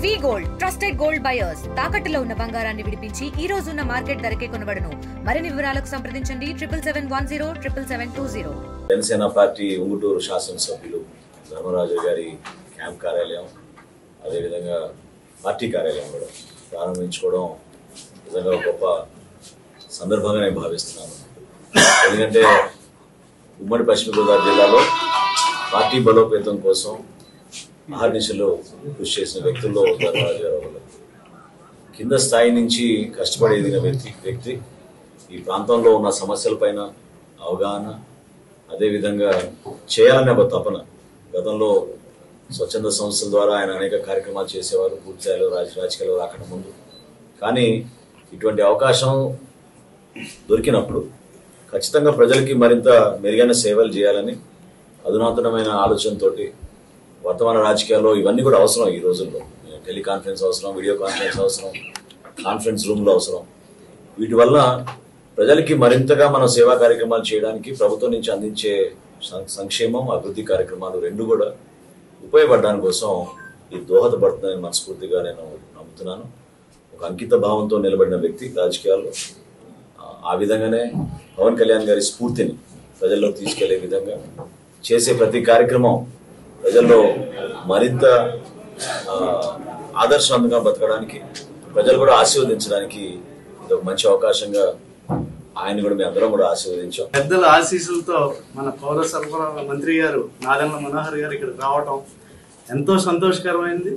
వి gold trusted gold buyers తాకట్టులో ఉన్న బంగారాన్ని విడిపించి ఈ రోజు ఉన్న మార్కెట్ ధరకే కొనబడును. మరిన్ని వివరాలకు సంప్రదించండి 77107720. జనసేన పార్టీ ఉంగుటూరు శాసనసభ్యులు ధర్మరాజు గారి క్యాంప్ కార్యాలయం అదేవిధంగా పార్టీ కార్యాలయం కూడా ప్రారంభించుకోవడం నిజంగా గొప్ప సందర్భంగా నేను భావిస్తున్నాను. ఎందుకంటే ఉమ్మడి పశ్చిమ గోదావరి జిల్లాలో పార్టీ బలోపేతం కోసం అహర్నిశలో కృషి చేసిన వ్యక్తుల్లో ధర్మరాజు గారు కింద స్థాయి నుంచి కష్టపడి ఎదిగిన వ్యక్తి ఈ ప్రాంతంలో ఉన్న సమస్యలపైన అవగాహన అదేవిధంగా చేయాలనే ఒక తపన. గతంలో స్వచ్ఛంద సంస్థల ద్వారా ఆయన అనేక కార్యక్రమాలు చేసేవారు పూర్తిస్థాయిలో రాజకీయాల్లో రాకడం ముందు. కానీ ఇటువంటి అవకాశం దొరికినప్పుడు ఖచ్చితంగా ప్రజలకి మరింత మెరుగైన సేవలు చేయాలని అధునాతనమైన ఆలోచనతోటి వర్తమాన రాజకీయాల్లో ఇవన్నీ కూడా అవసరం. ఈ రోజుల్లో టెలికాన్ఫరెన్స్ అవసరం, వీడియో కాన్ఫరెన్స్ అవసరం, కాన్ఫరెన్స్ రూమ్లో అవసరం. వీటి వల్ల ప్రజలకి మరింతగా మనం సేవా కార్యక్రమాలు చేయడానికి ప్రభుత్వం నుంచి అందించే సంక్షేమం అభివృద్ధి కార్యక్రమాలు రెండు కూడా ఉపయోగపడడానికి కోసం ఇది దోహదపడుతుందని మనస్ఫూర్తిగా నేను నమ్ముతున్నాను. ఒక అంకిత భావంతో నిలబడిన వ్యక్తి రాజకీయాల్లో. ఆ విధంగానే పవన్ కళ్యాణ్ గారి స్ఫూర్తిని ప్రజల్లోకి తీసుకెళ్లే విధంగా చేసే ప్రతి కార్యక్రమం ప్రజల్లో మరింత ఆదర్శవంతంగా బతకడానికి ప్రజలు కూడా ఆశీర్వదించడానికి ఇది ఒక మంచి అవకాశంగా ఆయన కూడా మీ అందరం కూడా ఆశీర్వదించాం. పెద్దల ఆశీస్సులతో మన పౌర సరఫరాల మంత్రి గారు నాదెండ్ల మనోహర్ గారు ఇక్కడికి రావటం ఎంతో సంతోషకరమైంది.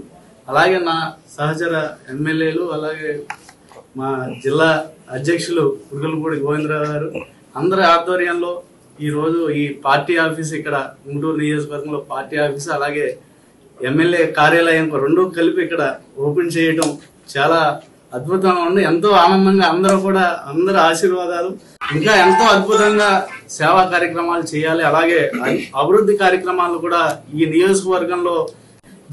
అలాగే నా సహచర ఎమ్మెల్యేలు అలాగే మా జిల్లా అధ్యక్షులు కుర్గలపూడి గోవిందరావు గారు అందరి ఆధ్వర్యంలో ఈరోజు ఈ పార్టీ ఆఫీస్ ఇక్కడ గుంటూరు నియోజకవర్గంలో పార్టీ ఆఫీస్ అలాగే ఎమ్మెల్యే కార్యాలయం రెండు కలిపి ఇక్కడ ఓపెన్ చేయడం చాలా అద్భుతంగా ఉంది. ఎంతో ఆనందంగా అందరూ ఆశీర్వాదాలు. ఇంకా ఎంతో అద్భుతంగా సేవా కార్యక్రమాలు చేయాలి. అలాగే అభివృద్ధి కార్యక్రమాలు కూడా ఈ నియోజకవర్గంలో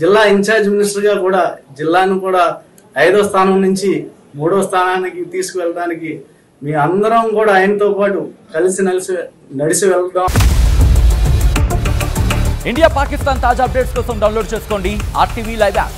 జిల్లా ఇన్ఛార్జ్ మినిస్టర్ గా కూడా జిల్లాను కూడా 5వ స్థానం నుంచి 3వ స్థానానికి తీసుకువెళ్ళడానికి మీ అందరం కూడా ఆయనతో పాటు కలిసి నడిచి వెళ్దాం. ఇండియా పాకిస్తాన్ తాజా అప్డేట్స్ కోసం డౌన్లోడ్ చేసుకోండి RTV లైవ్ యాప్.